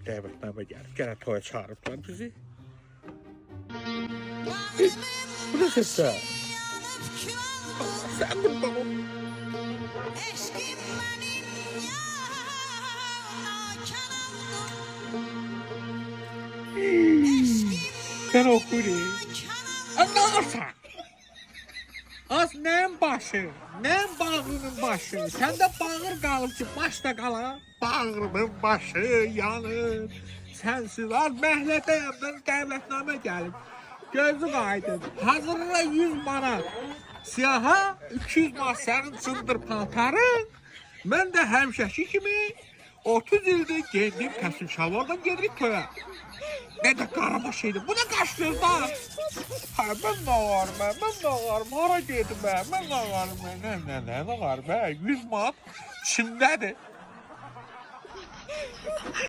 dəvətnamə gəlib. Gənə toya çağırıblar bizi. Bu da səslər. Sən qurban ol. Sen okuyun. Anlarsan. Az neyin başı, neyin bağrının başı. Sen de bağır qalıb ki, başda qala. Bağrının başı yanır. Sensiz az məhlədə yandan dəvətnamə gəlib. Gözü aydın. Hazırla 100 manat. Siyaha 200 manat sənin çındır paltarın. Mən də həmişəki kimi 30 ildir giyindim kəsim şalvardan gedirik toya. Ne de karama şeydi. Bu ne kaçtınız da? Ha ben de ağarım ben de ağarım. Hara geldim ben de ağarım ne ağarım 100 manat Çin'dedir.